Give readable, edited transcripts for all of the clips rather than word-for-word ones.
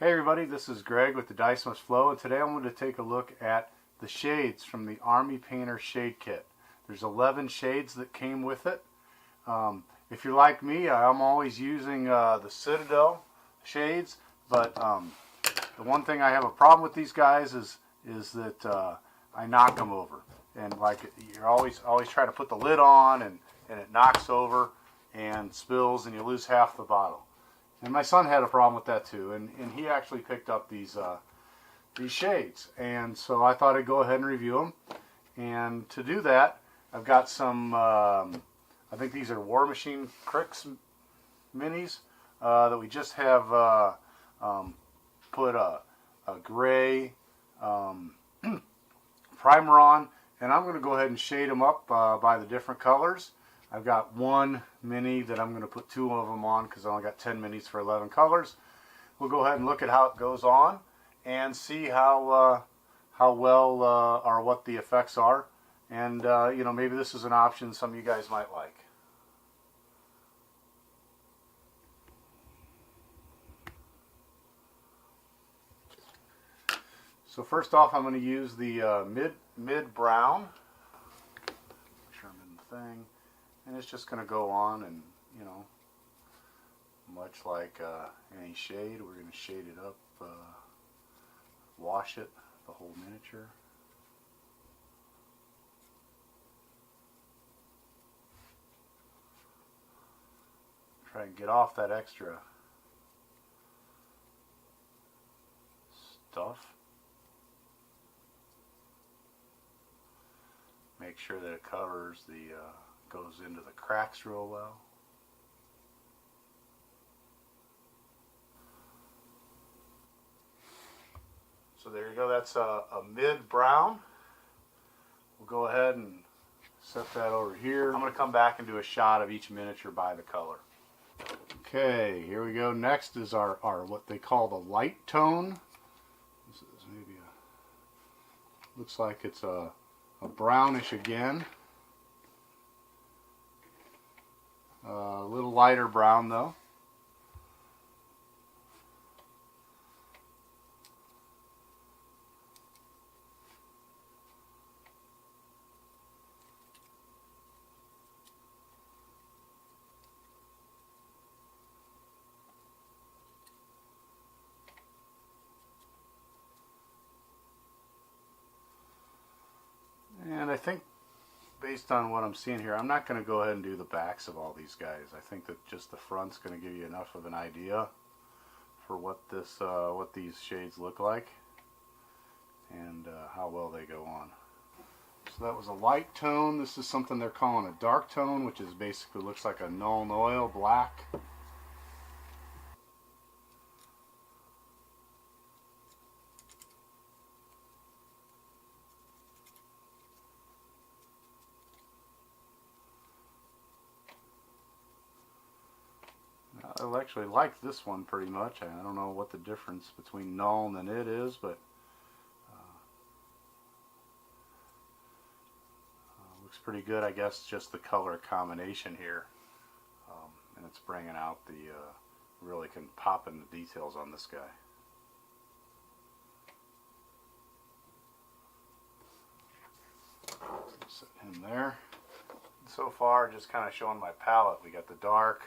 Hey everybody, this is Greg with the Dice Must Flow, and today I'm going to take a look at the shades from the Army Painter Shade Kit. There's 11 shades that came with it. If you're like me, I'm always using the Citadel shades, but the one thing I have a problem with these guys is that I knock them over. And like you're always trying to put the lid on, and it knocks over and spills, and you lose half the bottle. And my son had a problem with that too, and he actually picked up these shades, and so I thought I'd go ahead and review them. And to do that, I've got some, I think these are War Machine Cricks minis that we just have put a gray primer on, and I'm going to go ahead and shade them up by the different colors. I've got one mini that I'm going to put 2 of them on because I only got 10 minis for 11 colors. We'll go ahead and look at how it goes on and see how well or what the effects are. And you know, maybe this is an option some of you guys might like. So first off, I'm going to use the mid brown. Make sure I'm in the thing. And it's just going to go on, and you know, much like any shade, we're going to shade it up, wash it, the whole miniature. Try and get off that extra stuff. Make sure that it covers the goes into the cracks real well. So there you go, that's a mid brown. We'll go ahead and set that over here. I'm going to come back and do a shot of each miniature by the color. Okay, here we go. Next is our what they call the light tone. This is maybe looks like it's a brownish again. A little lighter brown though. And I think based on what I'm seeing here, I'm not going to go ahead and do the backs of all these guys. I think that just the front's going to give you enough of an idea for what these shades look like and how well they go on. So that was a light tone. This is something they're calling a dark tone, which is basically looks like a Nuln Oil black. I actually like this one pretty much. I don't know what the difference between Nuln and it is, but looks pretty good. I guess just the color combination here, and it's bringing out the really can pop in the details on this guy. Set him there. So far, just kind of showing my palette. We got the dark,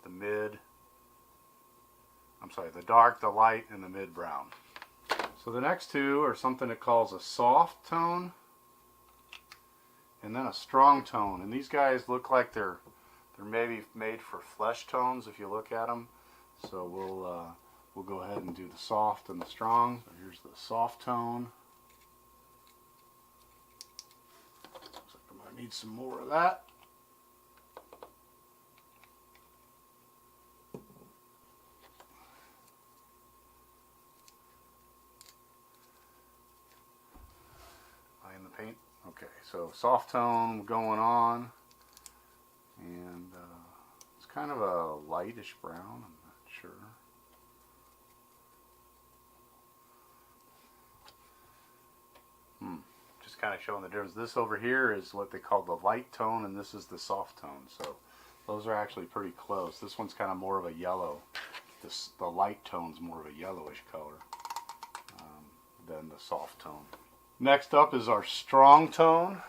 the mid, the dark, the light, and the mid brown. So the next two are something it calls a soft tone and then a strong tone. And these guys look like they're maybe made for flesh tones if you look at them. So we'll go ahead and do the soft and the strong. So here's the soft tone. Looks like I'm going to need some more of that. Paint. Okay, so soft tone going on, and it's kind of a lightish brown, I'm not sure. Just kind of showing the difference. This over here is what they call the light tone, and this is the soft tone. So those are actually pretty close. This one's kind of more of a yellow. the light tone's more of a yellowish color than the soft tone. Next up is our strong tone.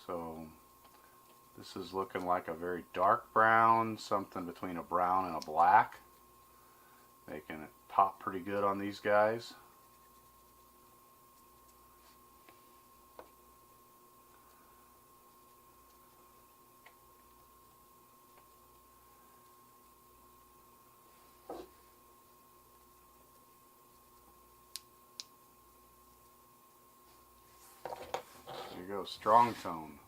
So this is looking like a very dark brown, something between a brown and a black. Making it pop pretty good on these guys. There you go, strong tone.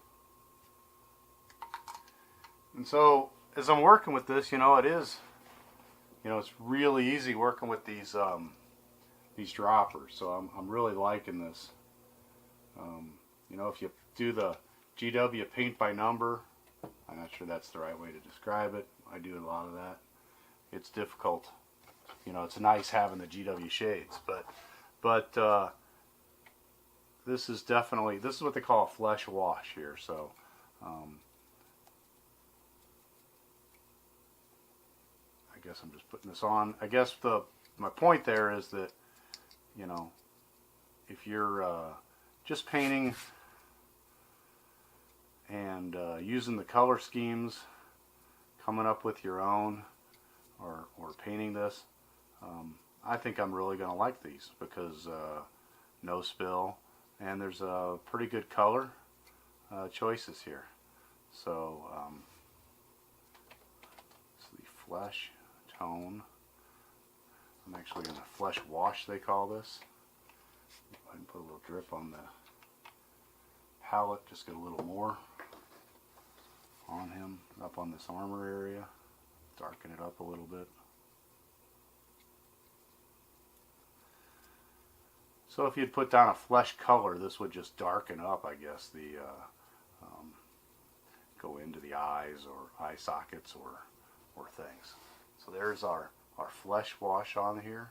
And so as I'm working with this, it's really easy working with these droppers. So I'm really liking this. If you do the GW paint by number, I'm not sure that's the right way to describe it. I do a lot of that. It's difficult. It's nice having the GW shades, but this is what they call a flesh wash here. So I guess I'm just putting this on. I guess my point there is that if you're just painting and using the color schemes, coming up with your own, or painting this, I think I'm really going to like these because no spill, and there's a pretty good color choices here. So it's the flesh tone. I'm actually going to flesh wash, they call this. I can put a little drip on the palette, just get a little more on him, up on this armor area, darken it up a little bit. So if you'd put down a flesh color, this would just darken up, I guess, go into the eyes or eye sockets or things. So there's our flesh wash on here.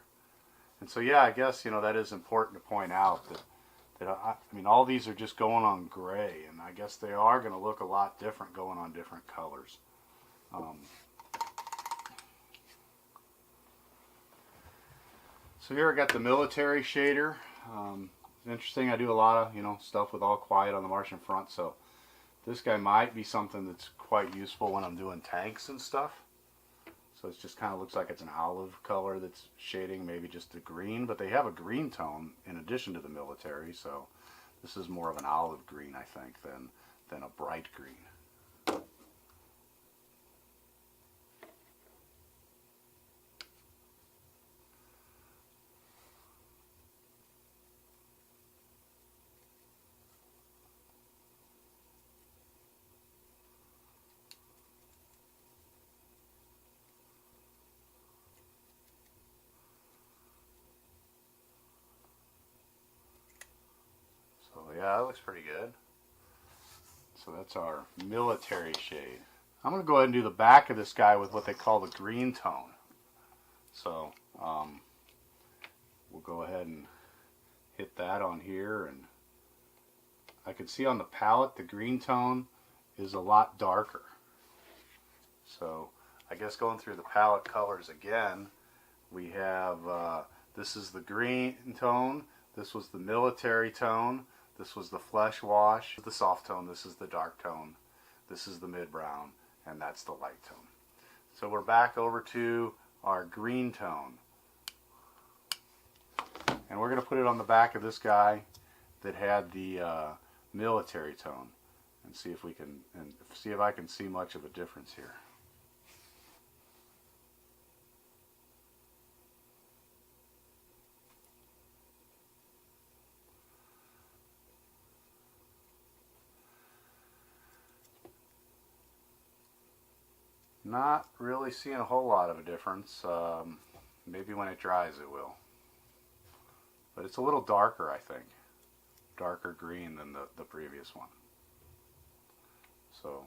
And so yeah, I guess that is important to point out that I mean all these are just going on gray, and I guess they are going to look a lot different going on different colors. So here I got the military shader. It's interesting. I do a lot of stuff with All Quiet on the Martian front, so this guy might be something that's quite useful when I'm doing tanks and stuff. So it just kind of looks like it's an olive color that's shading maybe just a green, but they have a green tone in addition to the military, so this is more of an olive green, I think, than a bright green. Yeah, that looks pretty good. So that's our military shade. I'm going to go ahead and do the back of this guy with what they call the green tone. So we'll go ahead and hit that on here, and I can see on the palette the green tone is a lot darker. So I guess going through the palette colors again, we have this is the green tone, this was the military tone, this was the flesh wash, the soft tone, this is the dark tone, this is the mid brown, and that's the light tone. So we're back over to our green tone. And we're going to put it on the back of this guy that had the military tone, and see if I can see much of a difference here. Not really seeing a whole lot of a difference. Maybe when it dries it will. But it's a little darker, I think. Darker green than the previous one. So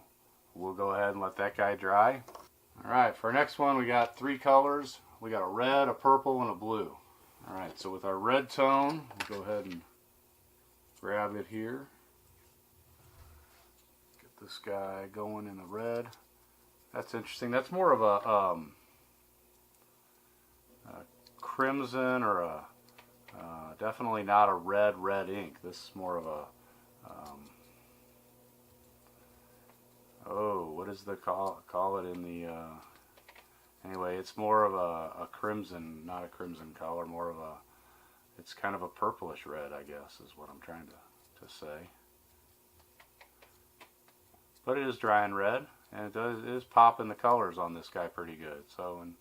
we'll go ahead and let that guy dry. Alright, for our next one we got 3 colors. We got a red, a purple, and a blue. Alright, so with our red tone, we'll go ahead and grab it here. Get this guy going in the red. That's interesting. That's more of a crimson, or a definitely not a red ink. This is more of a oh, what is the call it in the anyway, it's more of a crimson, not a crimson color, more of a, it's kind of a purplish red, I guess, is what I'm trying to say. But it is dry and red, and it is popping the colors on this guy pretty good. So, and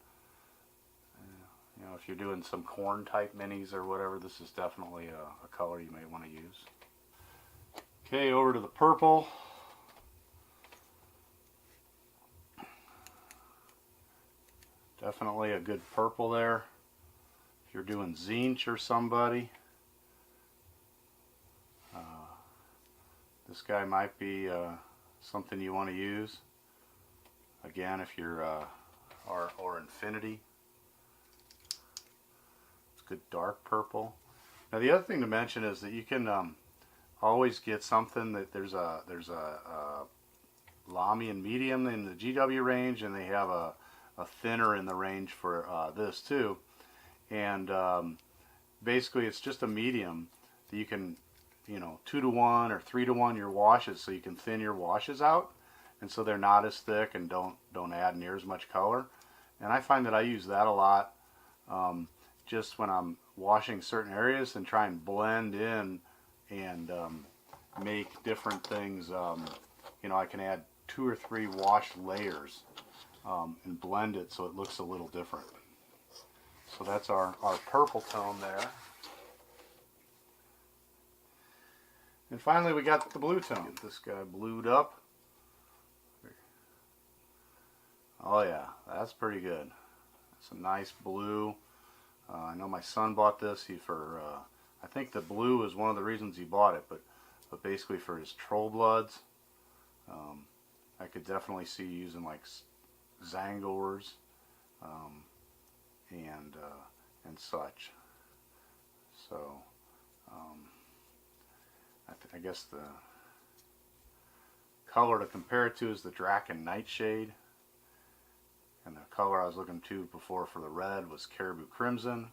you know, if you're doing some corn type minis or whatever, this is definitely a color you may want to use. Okay, over to the purple. Definitely a good purple there. If you're doing zinc or somebody, this guy might be something you want to use. Again, if you're or infinity, it's good dark purple. Now the other thing to mention is that you can always get something that there's a Lamy and medium in the GW range, and they have a thinner in the range for this too. And basically it's just a medium that you can, you know, 2-to-1 or 3-to-1 your washes, so you can thin your washes out, and so they're not as thick and don't add near as much color. And I find that I use that a lot just when I'm washing certain areas and try and blend in and make different things. You know, I can add 2 or 3 wash layers and blend it so it looks a little different. So that's our purple tone there. And finally we got the blue tone. Get this guy blued up. Oh yeah, that's pretty good. It's a nice blue. I know my son bought this. I think the blue is one of the reasons he bought it, but basically for his troll bloods. I could definitely see using like Zangors and such. So I guess the color to compare it to is the Draken Nightshade, and the color I was looking to before for the red was Caribou Crimson.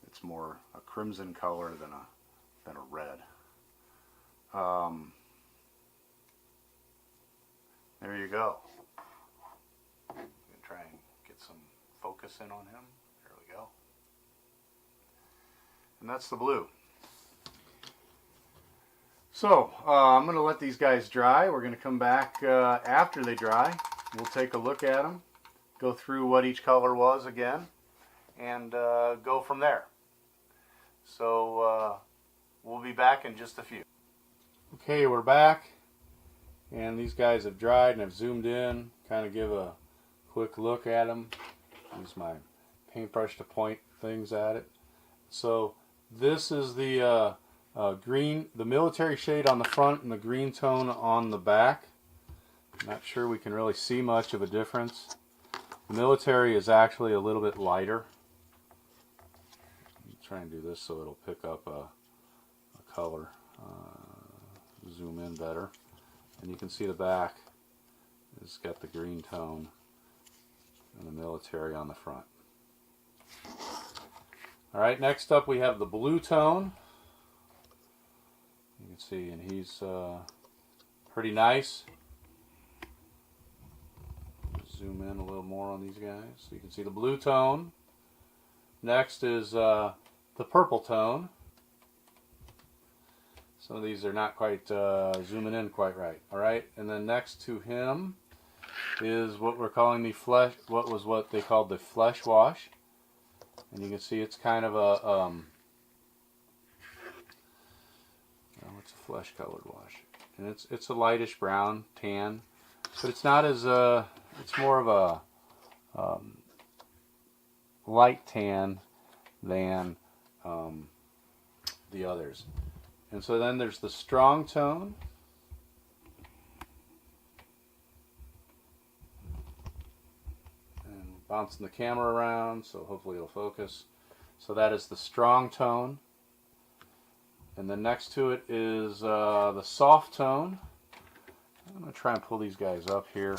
It's more a crimson color than a red. There you go. I'm going to try and get some focus in on him. There we go. And that's the blue. So I'm going to let these guys dry. We're going to come back after they dry. We'll take a look at them, go through what each color was again, and go from there. So we'll be back in just a few. Okay, we're back, and these guys have dried, and I've zoomed in, kind of give a quick look at them. Use my paintbrush to point things at it. So this is the green, the military shade on the front and the green tone on the back. Not sure we can really see much of a difference. The military is actually a little bit lighter. Try and do this so it'll pick up a color. Zoom in better, and you can see the back. It's got the green tone and the military on the front. Alright, next up we have the blue tone. You can see, and he's pretty nice. Zoom in a little more on these guys so you can see the blue tone. Next is the purple tone. Some of these are not quite zooming in quite right. Alright, and then next to him is what we're calling the flesh, what they called the flesh wash. And you can see it's kind of a it's a flesh colored wash. And it's a lightish brown, tan, but it's not as it's more of a light tan than the others. And so then there's the strong tone. And bouncing the camera around, so hopefully it'll focus. So that is the strong tone. And then next to it is the soft tone. I'm going to try and pull these guys up here.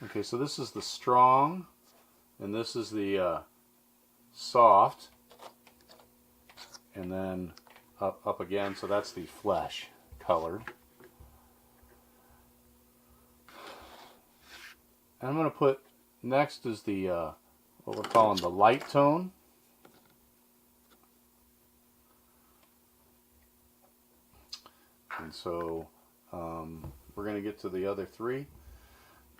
Okay, so this is the strong, and this is the soft, and then up again, so that's the flesh colored. And I'm going to put, next is the, what we're calling the light tone. And so we're going to get to the other three.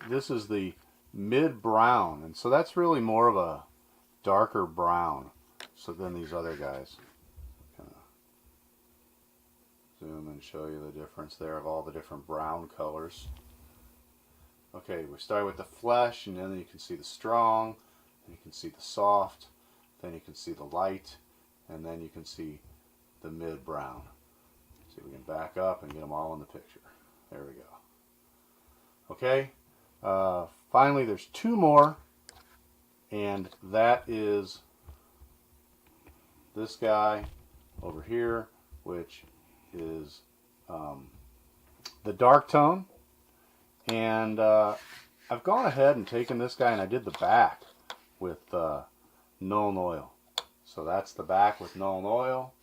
This is the mid brown, and so that's really more of a darker brown than these other guys. Kind of zoom and show you the difference there of all the different brown colors. Okay, we start with the flesh, and then you can see the strong, and you can see the soft, then you can see the light, and then you can see the mid brown. See if we can back up and get them all in the picture. There we go. Okay. Finally, there's two more, and that is this guy over here, which is the dark tone. And I've gone ahead and taken this guy, and I did the back with Nuln Oil. So that's the back with Nuln Oil,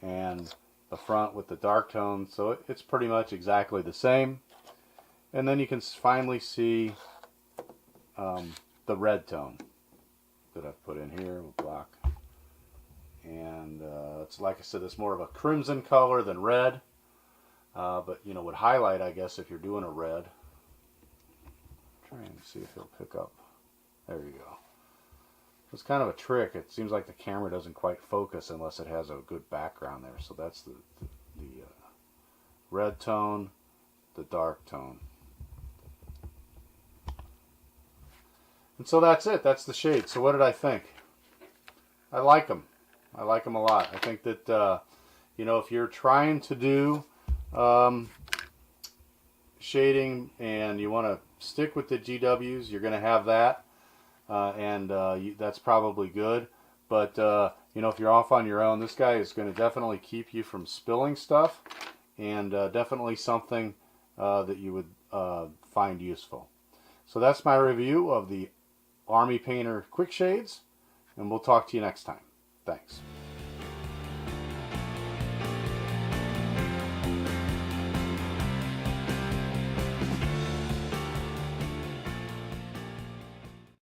and the front with the dark tone. So it's pretty much exactly the same. And then you can finally see the red tone that I've put in here with black. And it's, like I said, it's more of a crimson color than red. But, you know, would highlight, I guess, if you're doing a red. Try and see if it'll pick up. There you go. It's kind of a trick. It seems like the camera doesn't quite focus unless it has a good background there. So that's the red tone, the dark tone. And so that's it. That's the shade. So what did I think? I like them. I like them a lot. I think that, you know, if you're trying to do shading and you want to stick with the GWs, you're going to have that. That's probably good. But, you know, if you're off on your own, this guy is going to definitely keep you from spilling stuff. And definitely something that you would find useful. So that's my review of the Army Painter Quick Shades, and we'll talk to you next time. Thanks.